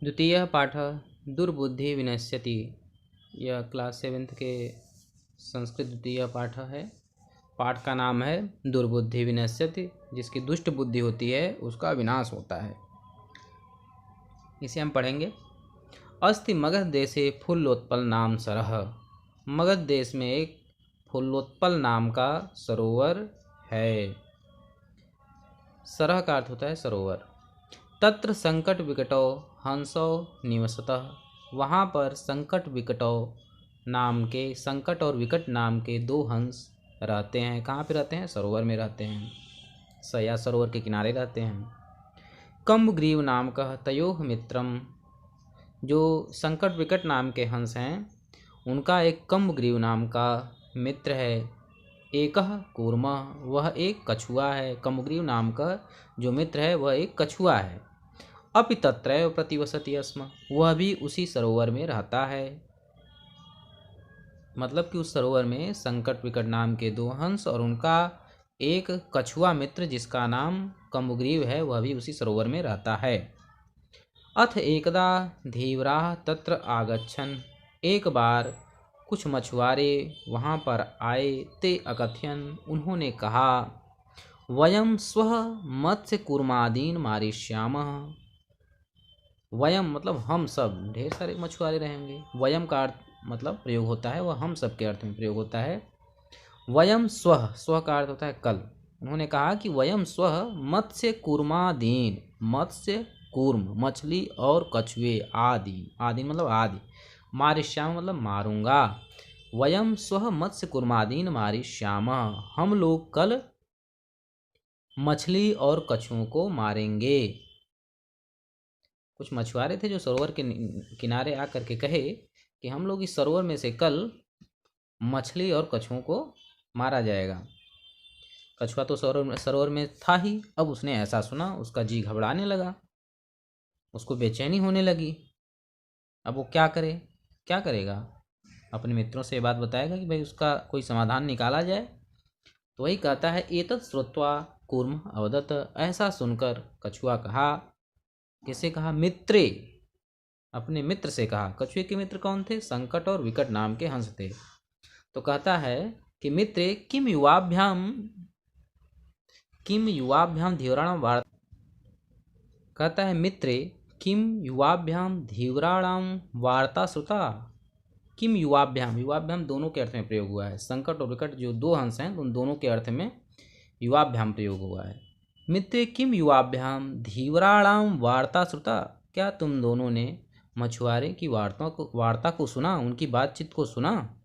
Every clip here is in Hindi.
द्वितीयः पाठः दुर्बुद्धि विनश्यति। यह क्लास 7th के संस्कृत द्वितीय पाठ है। पाठ का नाम है दुर्बुद्धि विनश्यति। जिसकी दुष्ट बुद्धि होती है उसका विनाश होता है। इसे हम पढ़ेंगे। अस्ति मगध देशे फुल्लोत्पल नाम सरह। मगध देश में एक फुल्लोत्पल नाम का सरोवर है। सरह का अर्थ होता है सरोवर। तत्र संकट विकटो हंसो निवसतः। वहाँ पर संकट विकटो नाम के संकट और विकट नाम के दो हंस रहते हैं। कहाँ पे रहते हैं? सरोवर में रहते हैं। सया सरोवर के किनारे रहते हैं। कम्बग्रीव नाम का तयोः मित्रम। जो संकट विकट नाम के हंस हैं उनका एक कम्बग्रीव नाम का मित्र है। एकह कूर्म, वह एक कछुआ है। कम्बग्रीव नाम का जो मित्र है वह एक कछुआ है। अपि तत्रैव प्रतिवसति स्म, वह भी उसी सरोवर में रहता है। मतलब कि उस सरोवर में संकट विकट नाम के दो हंस और उनका एक कछुआ मित्र जिसका नाम कम्बग्रीव है वह भी उसी सरोवर में रहता है। अथ एकदा धीवराः तत्र आगच्छन्। एक बार कुछ मछुआरे वहाँ पर आए। ते अकथयन्, उन्होंने कहा, वयम स्वः मत्स्य कूर्मादीन मारिष्यामः। वयम मतलब हम सब, ढेर सारे मछुआरे रहेंगे। वयम का अर्थ मतलब प्रयोग होता है वह हम सब के अर्थ में प्रयोग होता है। वयम स्वः, स्वः का अर्थ होता है कल। उन्होंने कहा कि वयम स्वः मत्स्य कूर्मादीन, मत्स्य कूर्म मछली और कछुए आदि, आदि मतलब आदि, मारिष्याम मतलब मारूंगा। वयम स्वः मत्स्य कूर्मादीन मारिष्याम, हम लोग कल मछली और कछुओं को मारेंगे। कुछ मछुआरे थे जो सरोवर के किनारे आकर के कहे कि हम लोग इस सरोवर में से कल मछली और कछुओं को मारा जाएगा। कछुआ तो सरोवर में था ही। अब उसने ऐसा सुना, उसका जी घबराने लगा, उसको बेचैनी होने लगी। अब वो क्या करे? क्या करेगा? अपने मित्रों से ये बात बताएगा कि भाई उसका कोई समाधान निकाला जाए। तो वही कहता है, एतत् श्रुत्वा कूर्म अवदत्। ऐसा सुनकर कछुआ कहा। किसे कहा? मित्रे, अपने मित्र से कहा। कछुए के मित्र कौन थे? संकट और विकट नाम के हंस थे। तो कहता है कि मित्रे किम युवाभ्याम धीवराणाम वार्ता। कहता है मित्रे किम युवाभ्याम धीवराणाम वार्ता श्रुता। किम युवाभ्याम, युवाभ्याम दोनों के अर्थ में प्रयोग हुआ है। संकट और विकट जो दो हंस हैं उन दोनों के अर्थ में युवाभ्याम प्रयोग हुआ है। मित्रे किम युवाभ्याम धीवराणाम वार्ता श्रुता। क्या तुम दोनों ने मछुआरे की वार्ता को सुना, उनकी बातचीत को सुना?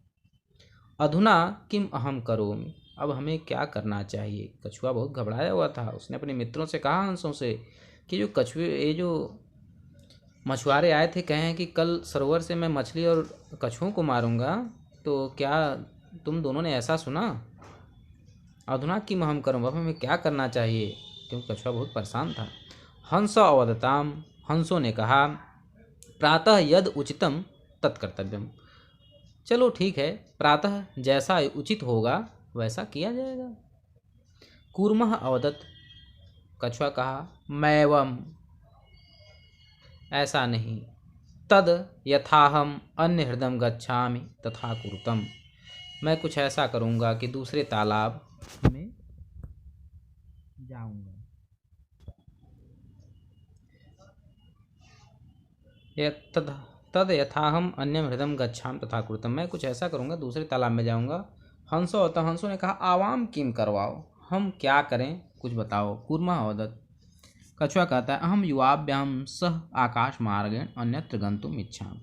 अधुना किम अहम करोमि, अब हमें क्या करना चाहिए? कछुआ बहुत घबराया हुआ था। उसने अपने मित्रों से कहा, हंसों से, कि ये जो मछुआरे आए थे कहें कि कल सरोवर से मैं मछली और कछुओं को मारूंगा, तो क्या तुम दोनों ने ऐसा सुना? अधुना किम अहम करूँ, अब हमें क्या करना चाहिए? क्योंकि कछुआ बहुत परेशान था। हंस अवदताम, हंसों ने कहा, प्रातः यद उचितम तत्कर्तव्यम। चलो ठीक है, प्रातः जैसा उचित होगा वैसा किया जाएगा। कूर्मः अवदत्, कछुआ कहा, मैवम, ऐसा नहीं। तद यथाहम अन्य हृदम गच्छामि तथा कुरुतम, मैं कुछ ऐसा करूँगा कि दूसरे तालाब में जाऊँगा। तद यथाहम अन्यम हृदम गच्छाम तथा कुरुतम, मैं कुछ ऐसा करूँगा दूसरे तालाब में जाऊँगा। हंसो अतः, हंसों ने कहा, आवाम किम करवाओ, हम क्या करें, कुछ बताओ। कूर्मा अवदत्, कछुआ कहता है, अहम युवाभ्याम सह आकाश मार्गेण अन्यत्र गंतुम इच्छामि,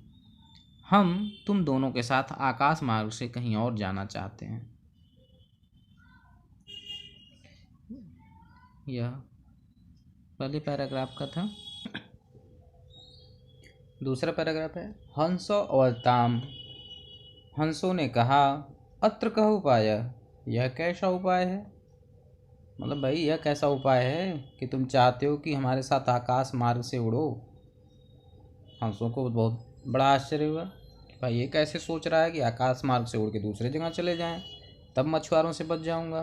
हम तुम दोनों के साथ आकाश मार्ग से कहीं और जाना चाहते हैं। यह पहले पैराग्राफ का था। दूसरा पैराग्राफ है, हंसो अवताम, हंसों ने कहा, अत्र कह उपाय, यह कैसा उपाय है? मतलब भाई यह कैसा उपाय है कि तुम चाहते हो कि हमारे साथ आकाश मार्ग से उड़ो? हंसों को बहुत बड़ा आश्चर्य हुआ कि भाई ये कैसे सोच रहा है कि आकाश मार्ग से उड़ के दूसरे जगह चले जाएं, तब मछुआरों से बच जाऊंगा।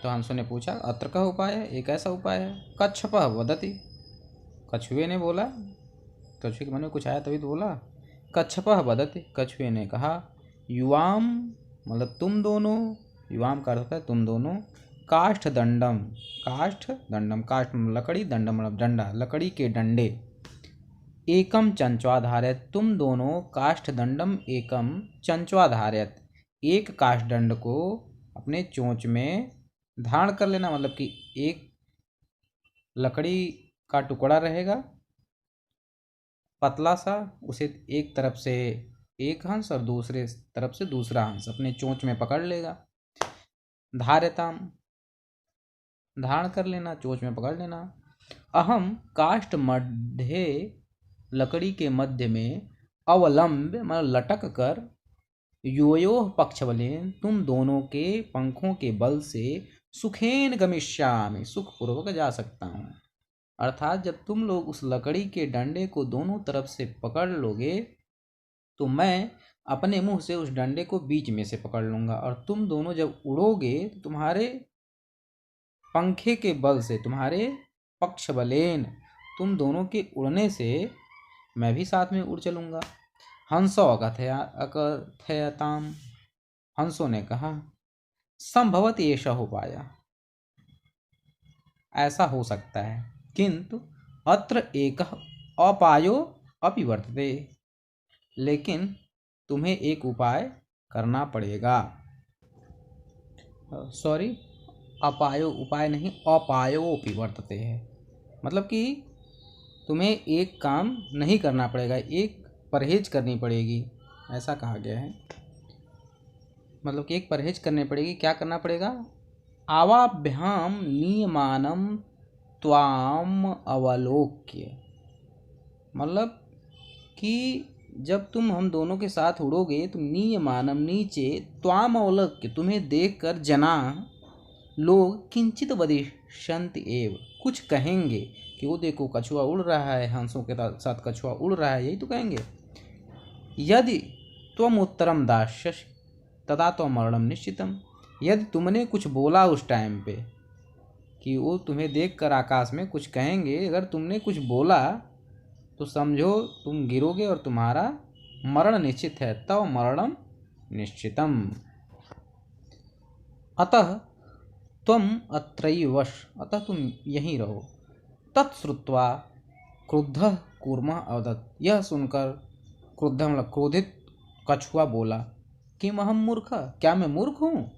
तो हंसों ने पूछा, अत्र का उपाय है, एक ऐसा उपाय है? कच्छपः वदति, कछुए ने बोला, कछुए के मन में कुछ आया तभी तो बोला। कच्छपः वदति, कछुए ने कहा। युवाम मतलब तुम दोनों, युवाम का अर्थ होता है तुम दोनों। काष्ठ दंडम, काष्ठ दंडम, काष्ठ मतलब लकड़ी, दंडम मतलब डंडा, लकड़ी के डंडे। एकम चंचवाधारयत, तुम दोनों काष्ठ दंडम एकम चंचवाधारयत, एक काष्ठ दंड को अपने चोंच में धारण कर लेना। मतलब कि एक लकड़ी का टुकड़ा रहेगा पतला सा, उसे एक तरफ से एक हंस और दूसरे तरफ से दूसरा हंस अपने चोंच में पकड़ लेगा। धार्यताम, धारण कर लेना, चोंच में पकड़ लेना। अहम काष्ठ मध्य, लकड़ी के मध्य में, अवलंब मतलब लटक कर, योयोः पक्ष बलेन, तुम दोनों के पंखों के बल से, सुखेन गमिष्यामि, सुखपूर्वक जा सकता हूँ। अर्थात जब तुम लोग उस लकड़ी के डंडे को दोनों तरफ से पकड़ लोगे तो मैं अपने मुंह से उस डंडे को बीच में से पकड़ लूँगा, और तुम दोनों जब उड़ोगे तो तुम्हारे पंखे के बल से, तुम्हारे पक्ष बलेन, तुम दोनों के उड़ने से मैं भी साथ में उड़ चलूँगा। हंसो अकथयताम, हंसों ने कहा। संभवति एषः उपाय, ऐसा हो सकता है, किंतु अत्र एकः अपायो अपि वर्तते, लेकिन तुम्हें एक उपाय करना पड़ेगा। सॉरी, अपायो उपाय नहीं, अपायोपि वर्तते है, मतलब कि तुम्हें एक काम नहीं करना पड़ेगा, एक परहेज करनी पड़ेगी, ऐसा कहा गया है। मतलब कि एक परहेज करनी पड़ेगी। क्या करना पड़ेगा? आवाभ्याम नियमानम त्वाम अवलोक्य, मतलब कि जब तुम हम दोनों के साथ उड़ोगे तो नियमानम नीचे, त्वाम अवलोक्य तुम्हें देखकर, जना लोग किंचित वदिष्यन्ति एव, कुछ कहेंगे कि वो देखो कछुआ उड़ रहा है, हंसों के साथ कछुआ उड़ रहा है, यही तो कहेंगे। यदि त्वम उत्तरम दास्यसि तदा तो मरणम निश्चितम, यदि तुमने कुछ बोला उस टाइम पे कि वो तुम्हें देखकर आकाश में कुछ कहेंगे, अगर तुमने कुछ बोला तो समझो तुम गिरोगे और तुम्हारा मरण निश्चित है, तव मरणम निश्चितम। अतः त्वम अत्रैवश, अतः तुम यहीं रहो। तत्श्रुत्वा क्रुद्धः कूर्मः अवदत्, यह सुनकर क्रुद्ध मतलब क्रोधित कछुआ बोला, किम अहम मूर्ख, क्या मैं मूर्ख हूँ?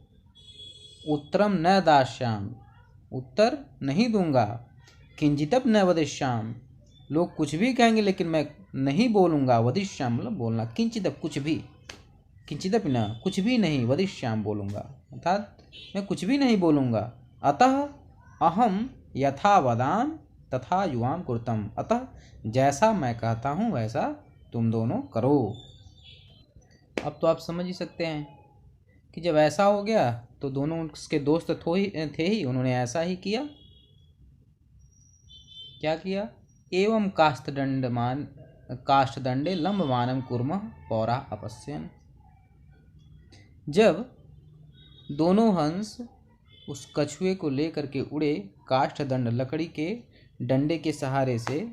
उत्तरम न दास्यामि, उत्तर नहीं दूंगा। किंचिदपि न वदिष्यामि, लोग कुछ भी कहेंगे लेकिन मैं नहीं बोलूँगा। वदिष्यामि मतलब बोलना, किंचिदपि कुछ भी, किंचिदपि न कुछ भी नहीं, वदिष्यामि बोलूँगा, अर्थात मैं कुछ भी नहीं बोलूँगा। अतः अहम यथा वदामि तथा युवाम कुरुतम, अतः जैसा मैं कहता हूँ वैसा तुम दोनों करो। अब तो आप समझ ही सकते हैं कि जब ऐसा हो गया तो दोनों उसके दोस्त थे ही, उन्होंने ऐसा ही किया। क्या किया? एवं काष्ठदंडे लंबमानं कुर्मः पौराः अपश्यन्, जब दोनों हंस उस कछुए को लेकर के उड़े काष्ठदंड लकड़ी के डंडे के सहारे से,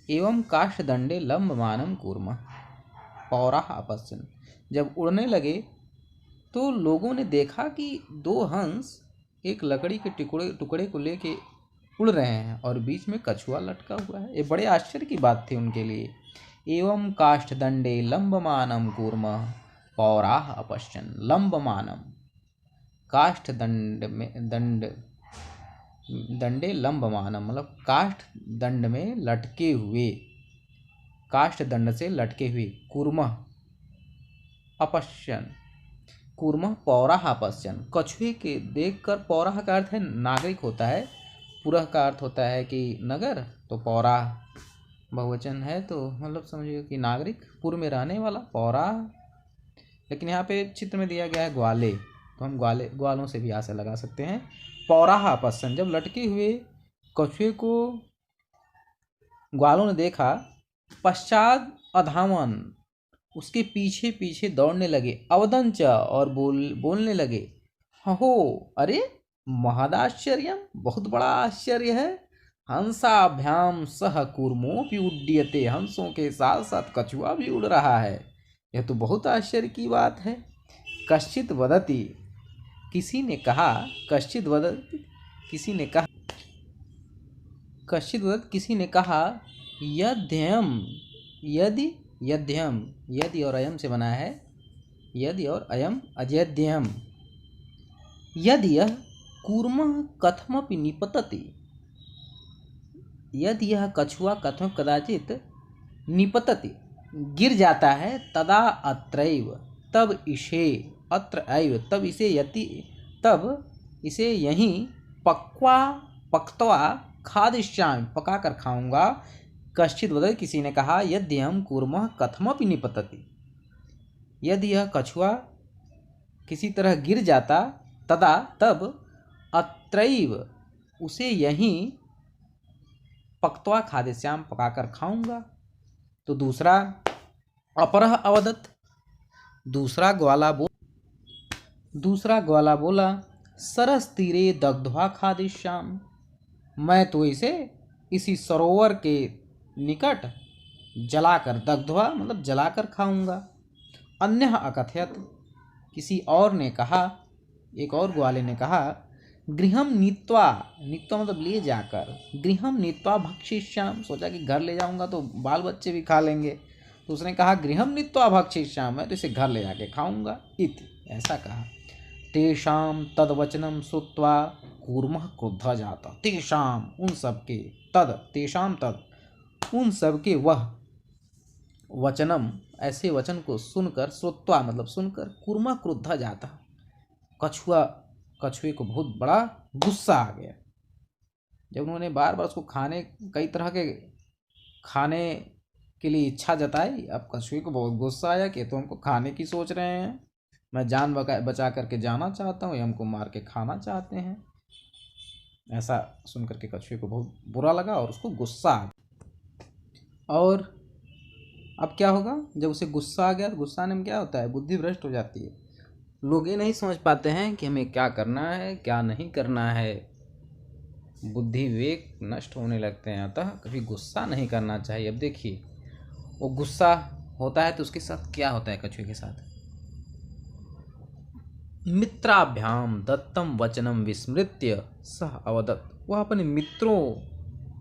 एवं काष्ठदंडे लंबमानं कुर्मः पौराः अपश्यन्, जब उड़ने लगे तो लोगों ने देखा कि दो हंस एक लकड़ी के टुकड़े को लेके उड़ रहे हैं और बीच में कछुआ लटका हुआ है। ये बड़े आश्चर्य की बात थी उनके लिए। एवं काष्ठदंडे लंबमानं कूर्मः पौराः अपश्यन्, लंबमानं काष्ठ दंडे लंबमानं मतलब काष्ठ दंड में लटके हुए, काष्ठ दंड से लटके हुए, कूर्मः अपश्यन्, कूर्मः पौराः अपश्यन्, कछुए के देखकर, पौराः का अर्थ है नागरिक होता है, पुरः का अर्थ होता है कि नगर, तो पौराः बहुवचन है तो मतलब समझिए कि नागरिक, पूर्व में रहने वाला, पौराः। लेकिन यहाँ पे चित्र में दिया गया है ग्वाले, तो हम ग्वालों से भी आशा लगा सकते हैं। पौराः अपश्यन्, जब लटके हुए कछुए को ग्वालों ने देखा, पश्चात अधावन, उसके पीछे पीछे दौड़ने लगे, अवदंच और बोलने लगे, हो अरे महदाश्चर्यम, बहुत बड़ा आश्चर्य है, हंसाभ्याम सह कूर्मोऽपि उड्डीयते, हंसों के साथ साथ कछुआ भी उड़ रहा है। यह तो बहुत आश्चर्य की बात है। कश्चित वदति, किसी ने कहा, कश्चित वदति, किसी ने कहा, कश्चित वदति, किसी ने कहा, यद्यम, यदि, यद्यम, यदि और अयम से बना है, यदि और अयम अजेद्यम, यदि यह कूर्मः कथमपि निपतति, यदि यह कछुआ कथम कदाचित निपतति गिर जाता है, तदा अत्रैव, तब इसे, अत्र ऐव, तब इसे, यति, तब इसे यहीं, पक्त्वा खादिष्यामि, पका कर खाऊंगा। कश्चित वदति, किसी ने कहा, यदि हम कूर्मः कथमपि निपतति, यदि यह कछुआ किसी तरह गिर जाता, तदा, तब, अत्रैव, उसे यहीं, पक्त्वा खादिष्यामि, पकाकर खाऊंगा। तो दूसरा, अपरः अवदत्, दूसरा ग्वाला बोला, सरस तीरे दग्ध्वा खादिष्यामि, मैं तो इसे इसी सरोवर के निकट जलाकर, दग्ध्वा मतलब जलाकर खाऊंगा। अन्यः अकथयत्, किसी और ने कहा, एक और ग्वाले ने कहा, गृहं नीत्वा, नीत्वा मतलब ले जाकर, गृहं नीत्वा भक्षिष्यामि, सोचा कि घर ले जाऊंगा तो बाल बच्चे भी खा लेंगे, तो उसने कहा गृहं नीत्वा भक्षिष्यामि, मैं तो इसे घर ले जाके खाऊंगा, इति, ऐसा कहा। तेषां तद्वचनं श्रुत्वा कूर्मः क्रुद्धः जातः, तेषां उन सबके, तद तेषां तद उन सबके, वह वचनम ऐसे वचन को सुनकर, श्रुत्वा मतलब सुनकर, कूर्मः क्रुद्धः जातः, कछुए को बहुत बड़ा गुस्सा आ गया। जब उन्होंने बार बार उसको खाने, कई तरह के खाने के लिए इच्छा जताई, अब कछुए को बहुत गुस्सा आया कि तो हमको खाने की सोच रहे हैं, मैं जान बचा करके जाना चाहता हूँ, ये हमको मार के खाना चाहते हैं। ऐसा सुन करके कछुए को बहुत बुरा लगा और उसको गुस्सा आ गया। और अब क्या होगा, जब उसे गुस्सा आ गया, गुस्सा आने में क्या होता है, बुद्धि भ्रष्ट हो जाती है। लोग ये नहीं समझ पाते हैं कि हमें क्या करना है, क्या नहीं करना है, बुद्धि विवेक नष्ट होने लगते हैं। अतः कभी गुस्सा नहीं करना चाहिए। अब देखिए, वो गुस्सा होता है तो उसके साथ क्या होता है, कछुए के साथ, मित्राभ्याम दत्तम वचनम विस्मृत्य सह अवदत्, वह अपने मित्रों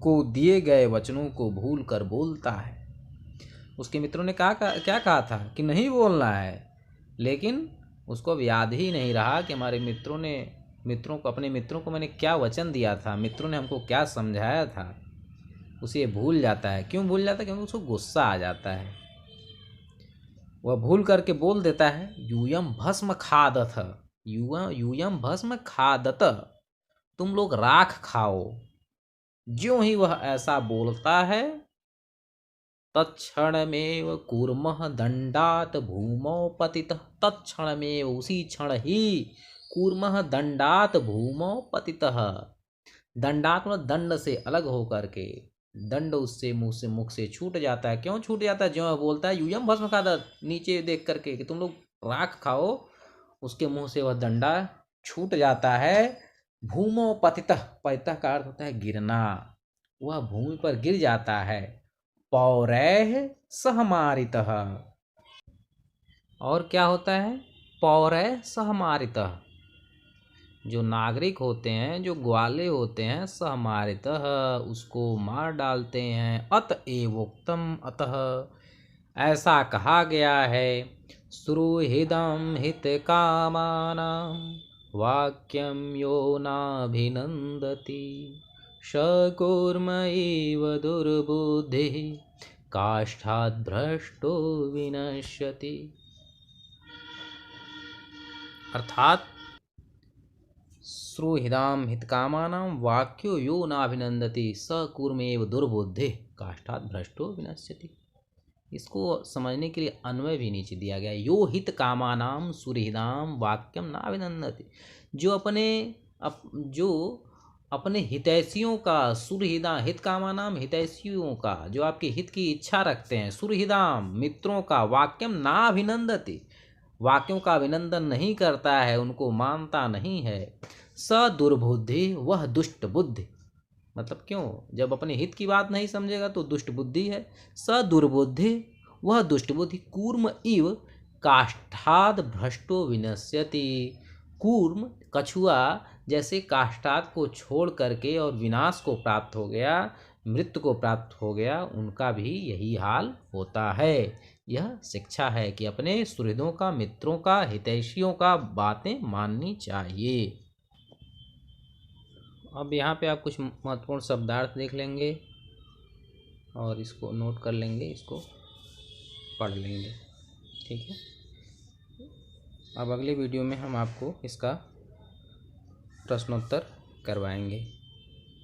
को दिए गए वचनों को भूल कर बोलता है। उसके मित्रों ने क्या कहा था कि नहीं बोलना है, लेकिन उसको अब याद ही नहीं रहा कि हमारे अपने मित्रों को मैंने क्या वचन दिया था, मित्रों ने हमको क्या समझाया था, उसे ये भूल जाता है। क्यों भूल जाता है? क्योंकि उसको गुस्सा आ जाता है, वह भूल करके बोल देता है, यूयम भस्म खादथ, यूयम भस्म खादत, तुम लोग राख खाओ। ज्यों ही वह ऐसा बोलता है, तत्क्षणमेव कूर्मः दंडात भूमौ पतितः, तत्क्षणमेव उसी क्षण ही कूर्मः दंडात भूमौ पतितः, दंडात मतलब दंड से अलग होकर के, दंड उससे मुख से छूट जाता है। क्यों छूट जाता है? जो बोलता है यूयम भस्म खादत, नीचे देख करके कि तुम लोग राख खाओ, उसके मुंह से वह दंडा छूट जाता है। भूमौ पतितः, पतितः का अर्थ होता है गिरना, वह भूमि पर गिर जाता है। पौरैः सहमारितः, और क्या होता है? पौरैः सहमारितः, जो नागरिक होते हैं, जो ग्वाले होते हैं, सहमारितः उसको मार डालते हैं। अतएवोक्तम, अतः ऐसा कहा गया है, सुहृदं हितकामानां वाक्यं यो नाभिनन्दति स कूर्म इव दुर्बुद्धिः काष्ठाद् भ्रष्टो विनश्यति। अर्थात सुहृदाम हितकामानां वाक्यो यो नाभिनन्दति स कूर्मेव दुर्बुद्धिः काष्ठाद् भ्रष्टो विनश्यति। इसको समझने के लिए अन्वय भी नीचे दिया गया है। यो हित कामानाम सुहृदाम वाक्यम नाभिनन्दति, जो अपने हितैषियों का, सुहृदा हित कामानाम हितैषियों का, जो आपके हित की इच्छा रखते हैं, सुहृदाम मित्रों का, वाक्यम नाभिनन्दति वाक्यों का अभिनंदन नहीं करता है, उनको मानता नहीं है। स दुर्बुद्धि वह दुष्ट बुद्धि, मतलब क्यों? जब अपने हित की बात नहीं समझेगा तो दुष्ट बुद्धि है। स दुर्बुद्धि, वह दुष्ट बुद्धि कूर्म इव काष्ठाद भ्रष्टो विनश्यति। कूर्म कछुआ जैसे काष्ठाद को छोड़ करके और विनाश को प्राप्त हो गया, मृत्यु को प्राप्त हो गया, उनका भी यही हाल होता है। यह शिक्षा है कि अपने सुहृदों का, मित्रों का, हितैषियों का बातें माननी चाहिए। अब यहाँ पे आप कुछ महत्वपूर्ण शब्दार्थ देख लेंगे और इसको नोट कर लेंगे, इसको पढ़ लेंगे, ठीक है। अब अगले वीडियो में हम आपको इसका प्रश्नोत्तर करवाएंगे।